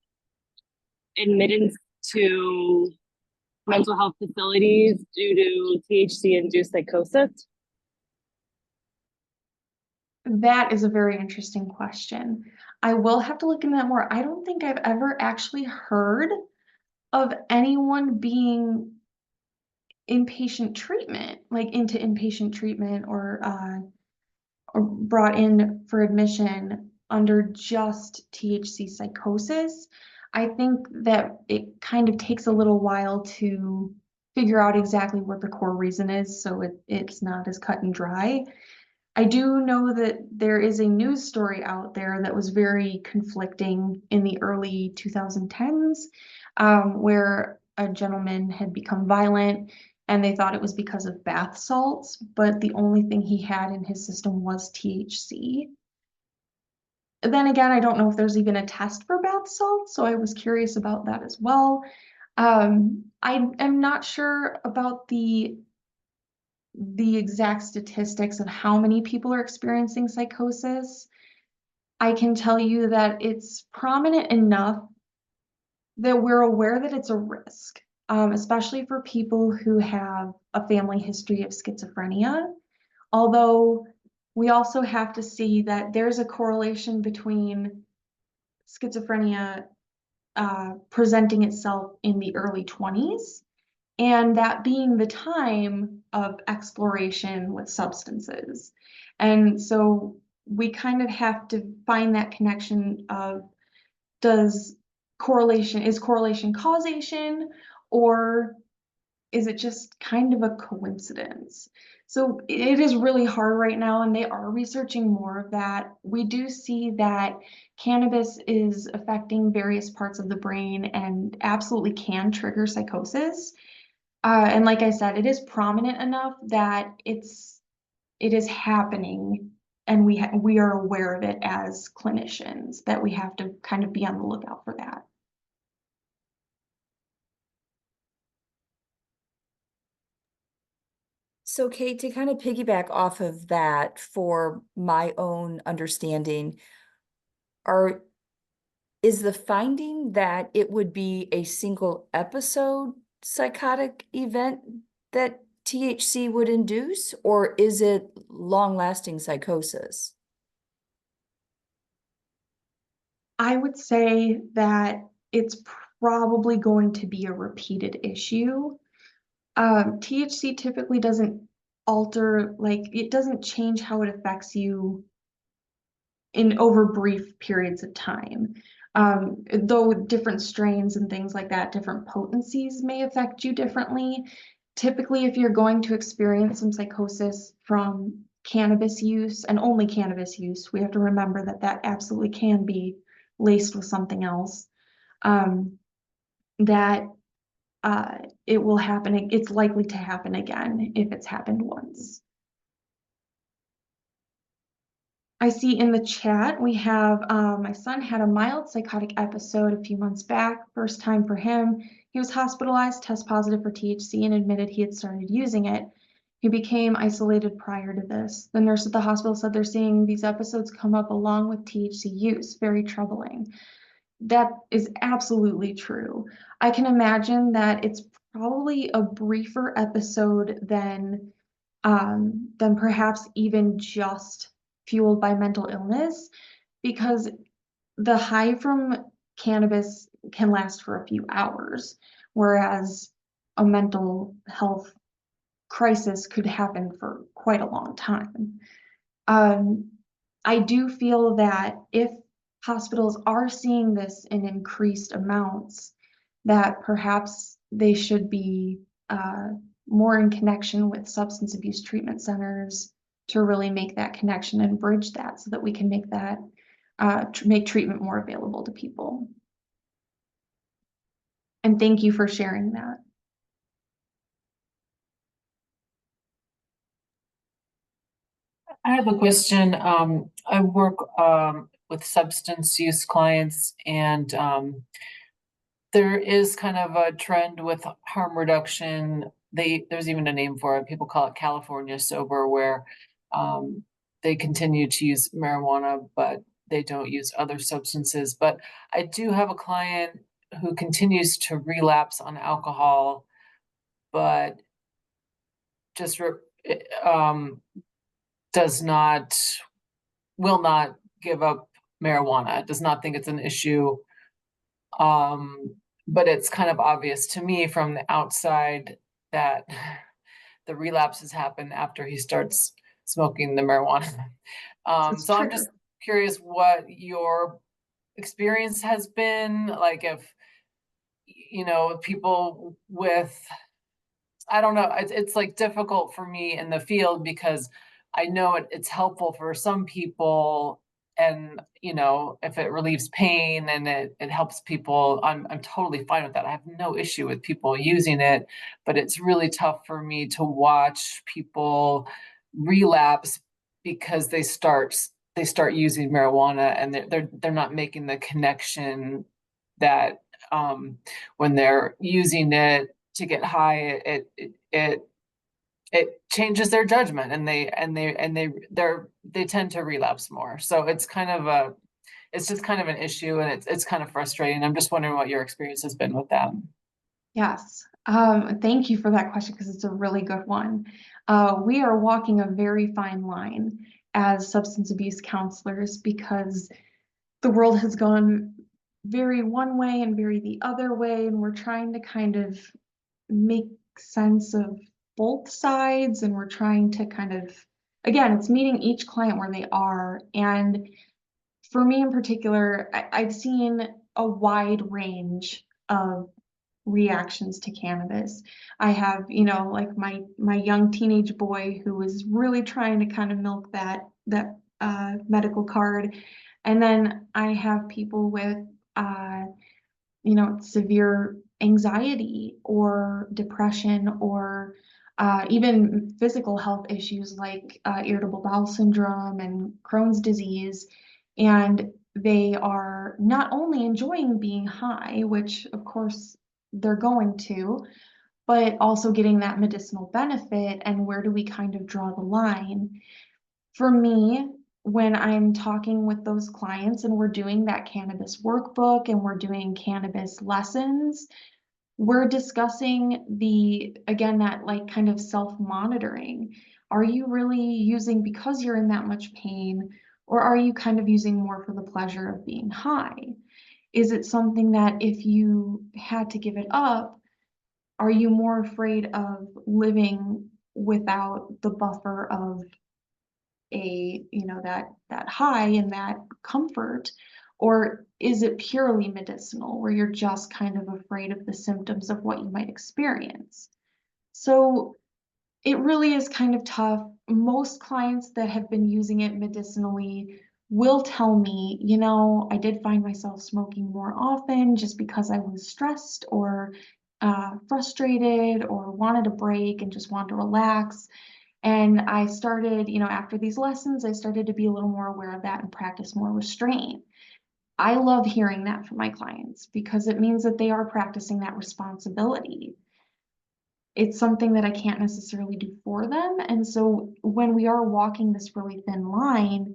admittance to mental health facilities due to THC-induced psychosis. That is a very interesting question. I will have to look into that more. I don't think I've ever actually heard of anyone being inpatient treatment, like into inpatient treatment or brought in for admission under just THC psychosis. I think that it kind of takes a little while to figure out exactly what the core reason is, so it's not as cut and dry. I do know that there is a news story out there that was very conflicting in the early 2010s, where a gentleman had become violent and they thought it was because of bath salts, but the only thing he had in his system was THC. Then again, I don't know if there's even a test for bath salts, so I was curious about that as well. I am not sure about the exact statistics of how many people are experiencing psychosis. I can tell you that it's prominent enough that we're aware that it's a risk, especially for people who have a family history of schizophrenia. Although we also have to see that there's a correlation between schizophrenia presenting itself in the early 20s and that being the time of exploration with substances. And so we kind of have to find that connection of is correlation causation, or is it just kind of a coincidence? So it is really hard right now, and they are researching more of that. We do see that cannabis is affecting various parts of the brain and absolutely can trigger psychosis. And like I said, it is prominent enough that it is happening, and we are aware of it as clinicians, that we have to kind of be on the lookout for that. So Kate, to kind of piggyback off of that for my own understanding, are is the finding that it would be a single episode psychotic event that THC would induce, or is it long-lasting psychosis? I would say that it's probably going to be a repeated issue. THC typically doesn't alter, like, it doesn't change how it affects you in over brief periods of time. Though different strains and things like that, different potencies may affect you differently. Typically, if you're going to experience some psychosis from cannabis use and only cannabis use, we have to remember that that absolutely can be laced with something else. That it will happen, it's likely to happen again if it's happened once. I see in the chat we have my son had a mild psychotic episode a few months back, first time for him. He was hospitalized, test positive for THC, and admitted he had started using it. He became isolated prior to this. The nurse at the hospital said they're seeing these episodes come up along with THC use. Very troubling. That is absolutely true. I can imagine that it's probably a briefer episode than perhaps even just fueled by mental illness, because the high from cannabis can last for a few hours, whereas a mental health crisis could happen for quite a long time. I do feel that if hospitals are seeing this in increased amounts, that perhaps they should be more in connection with substance abuse treatment centers to really make that connection and bridge that so that we can make that make treatment more available to people. And thank you for sharing that. I have a question. I work with substance use clients, and there is kind of a trend with harm reduction. There's even a name for it. People call it California sober, where they continue to use marijuana, but they don't use other substances. But I do have a client who continues to relapse on alcohol, but just does not, will not give up marijuana, does not think it's an issue. But it's kind of obvious to me from the outside that the relapses happen after he starts smoking the marijuana. So I'm just curious what your experience has been, like if, you know, people with, I don't know, it's like difficult for me in the field because I know it's helpful for some people, and you know, if it relieves pain and it helps people, I'm totally fine with that. I have no issue with people using it, but it's really tough for me to watch people relapse because they start using marijuana, and they're not making the connection that when they're using it to get high, it changes their judgment, and they tend to relapse more. So it's just kind of an issue, and it's kind of frustrating. I'm just wondering what your experience has been with that. Yes. Thank you for that question because it's a really good one. We are walking a very fine line as substance abuse counselors because the world has gone very one way and very the other way, and we're trying to kind of make sense of both sides, and we're trying to kind of, again, it's meeting each client where they are. And for me in particular, I've seen a wide range of reactions to cannabis. I have, you know, like my young teenage boy who was really trying to kind of milk that medical card. And then I have people with you know, severe anxiety or depression or even physical health issues like irritable bowel syndrome and Crohn's disease. And they are not only enjoying being high, which of course they're going to, but also getting that medicinal benefit, and where do we kind of draw the line? For me, when I'm talking with those clients and we're doing that cannabis workbook and we're doing cannabis lessons, we're discussing again, that like kind of self-monitoring. Are you really using because you're in that much pain, or are you kind of using more for the pleasure of being high? Is it something that if you had to give it up, are you more afraid of living without the buffer of that high and that comfort? Or is it purely medicinal where you're just kind of afraid of the symptoms of what you might experience? So it really is kind of tough. Most clients that have been using it medicinally will tell me, I did find myself smoking more often just because I was stressed or frustrated or wanted a break and just wanted to relax. And I started, after these lessons, I started to be a little more aware of that and practice more restraint. I love hearing that from my clients because it means that they are practicing that responsibility. It's something that I can't necessarily do for them. And so when we are walking this really thin line,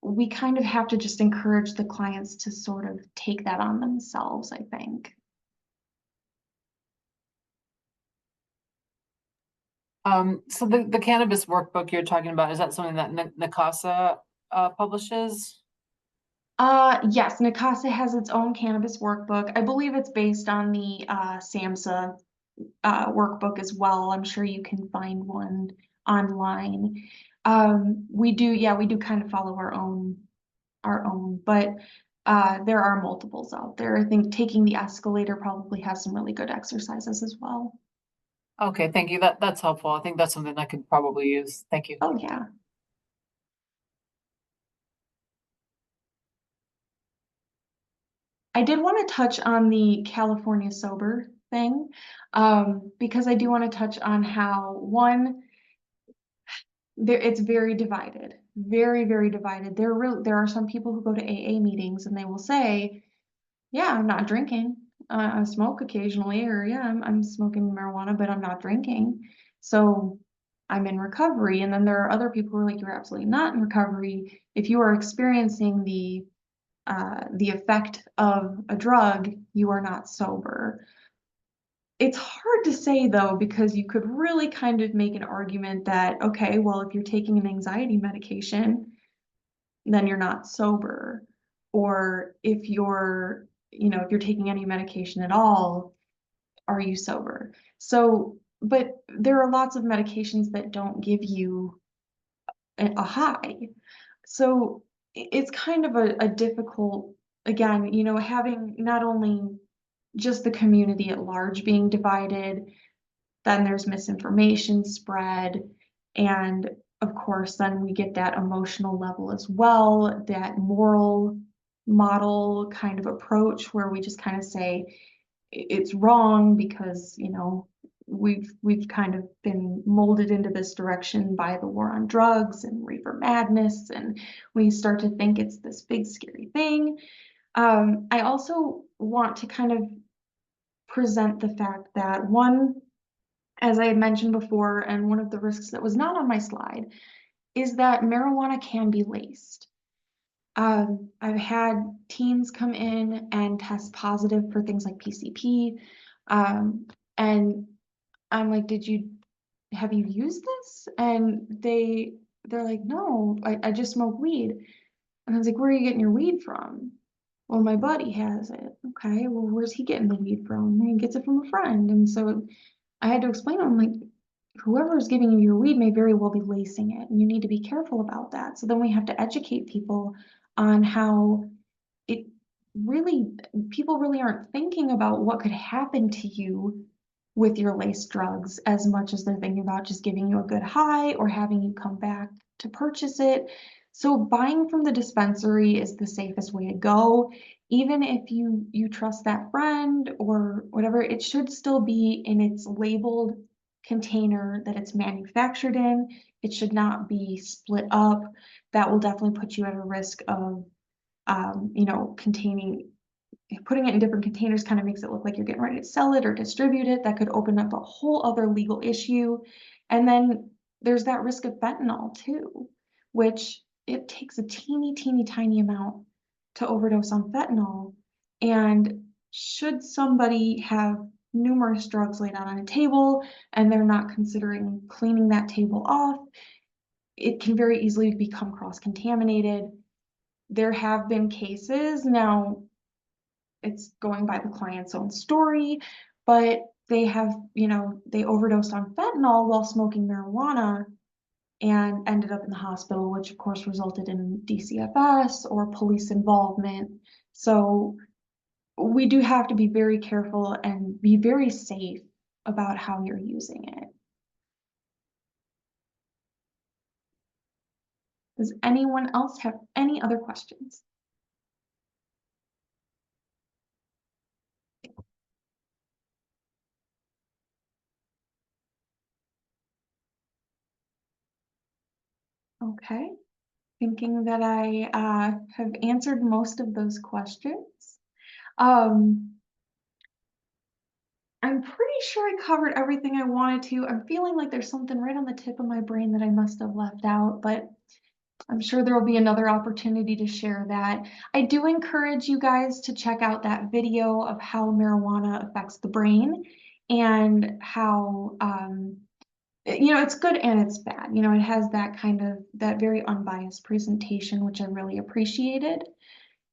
we kind of have to just encourage the clients to sort of take that on themselves, I think. So the cannabis workbook you're talking about, is that something that Nicasa publishes? Yes, Nicasa has its own cannabis workbook. I believe it's based on the SAMHSA workbook as well. I'm sure you can find one online. We do kind of follow our own, but there are multiples out there. I think taking the escalator probably has some really good exercises as well. Okay, thank you. That's helpful. I think that's something I could probably use. Thank you. Oh, yeah. I did want to touch on the California sober thing, because I do want to touch on how it's very divided, very, very divided. There are some people who go to AA meetings and they will say, yeah, I'm not drinking. I smoke occasionally, or yeah, I'm smoking marijuana, but I'm not drinking. So I'm in recovery. And then there are other people who are like, you're absolutely not in recovery. If you are experiencing the effect of a drug, you are not sober. It's hard to say though, because you could really kind of make an argument that, okay, well, if you're taking an anxiety medication, then you're not sober. Or if you're taking any medication at all, are you sober? So, but there are lots of medications that don't give you a high. So it's kind of a difficult, again, having not only just the community at large being divided, then there's misinformation spread. And of course, then we get that emotional level as well, that moral model kind of approach where we just kind of say it's wrong because, we've kind of been molded into this direction by the war on drugs and reefer madness, and we start to think it's this big scary thing. I also want to kind of present the fact that one, as I had mentioned before, and one of the risks that was not on my slide, is that marijuana can be laced. I've had teens come in and test positive for things like PCP. And I'm like, have you used this? And they're like, no, I just smoke weed. And I was like, where are you getting your weed from? Well, my buddy has it. Okay, well, where's he getting the weed from? He gets it from a friend. And so I had to explain to him, like, whoever is giving you your weed may very well be lacing it, and you need to be careful about that. So then we have to educate people on how it really, people really aren't thinking about what could happen to you with your laced drugs as much as they're thinking about just giving you a good high or having you come back to purchase it. So buying from the dispensary is the safest way to go. Even if you trust that friend or whatever, it should still be in its labeled container that it's manufactured in. It should not be split up. That will definitely put you at a risk of containing putting it in different containers kind of makes it look like you're getting ready to sell it or distribute it. That could open up a whole other legal issue. And then there's that risk of fentanyl too, which it takes a teeny, teeny, tiny amount to overdose on fentanyl. And should somebody have numerous drugs laid out on a table and they're not considering cleaning that table off, it can very easily become cross-contaminated. There have been cases, now it's going by the client's own story, but they have, they overdosed on fentanyl while smoking marijuana and ended up in the hospital, which of course resulted in DCFS or police involvement. So we do have to be very careful and be very safe about how you're using it. Does anyone else have any other questions? Okay, thinking that I have answered most of those questions. I'm pretty sure I covered everything I wanted to. I'm feeling like there's something right on the tip of my brain that I must have left out, but I'm sure there will be another opportunity to share that. I do encourage you guys to check out that video of how marijuana affects the brain and how, it's good and it's bad. It has that very unbiased presentation, which I really appreciated.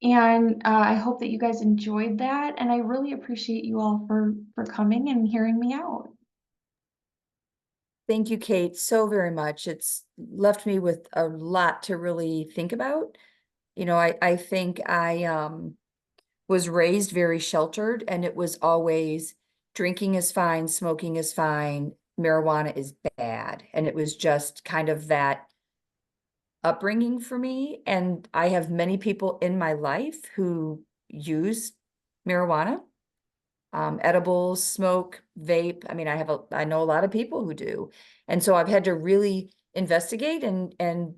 And I hope that you guys enjoyed that. And I really appreciate you all for coming and hearing me out. Thank you, Cate, so very much. It's left me with a lot to really think about. I think I was raised very sheltered, and it was always drinking is fine, smoking is fine, marijuana is bad. And it was just kind of that upbringing for me. And I have many people in my life who use marijuana, edibles, smoke, vape. I mean, I know a lot of people who do. And so I've had to really investigate and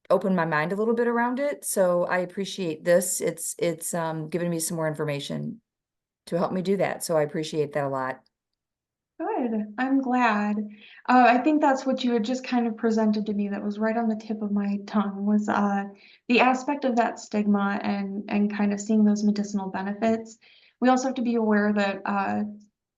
open my mind a little bit around it. So I appreciate this. It's given me some more information to help me do that. So I appreciate that a lot. Good. I'm glad. I think that's what you had just kind of presented to me that was right on the tip of my tongue was the aspect of that stigma and kind of seeing those medicinal benefits. We also have to be aware that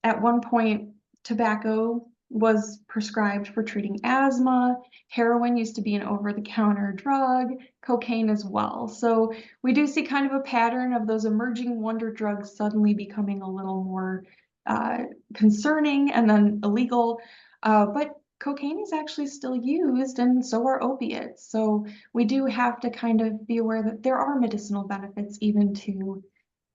at one point, tobacco was prescribed for treating asthma. Heroin used to be an over-the-counter drug, cocaine as well. So we do see kind of a pattern of those emerging wonder drugs suddenly becoming a little more concerning and then illegal, but cocaine is actually still used and so are opiates. So we do have to kind of be aware that there are medicinal benefits even to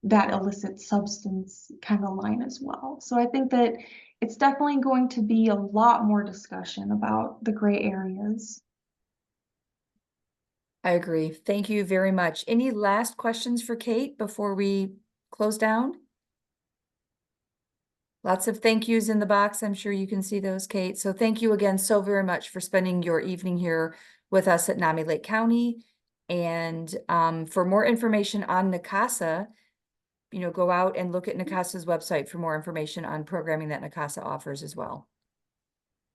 that illicit substance kind of line as well. So I think that it's definitely going to be a lot more discussion about the gray areas. I agree. Thank you very much. Any last questions for Cate before we close down? Lots of thank yous in the box. I'm sure you can see those, Cate. So thank you again so very much for spending your evening here with us at Nami Lake County. And for more information on NACASA, go out and look at NACASA's website for more information on programming that NACASA offers as well.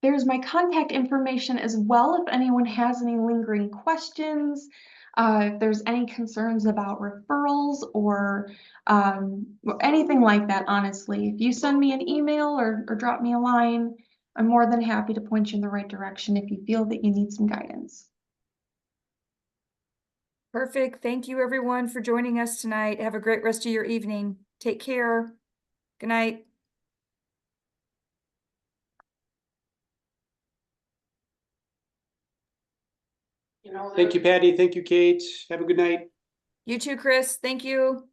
There's my contact information as well if anyone has any lingering questions. If there's any concerns about referrals or anything like that, honestly, if you send me an email or drop me a line, I'm more than happy to point you in the right direction if you feel that you need some guidance. Perfect. Thank you, everyone, for joining us tonight. Have a great rest of your evening. Take care. Good night. Thank you, Patty. Thank you, Cate. Have a good night. You too, Chris. Thank you.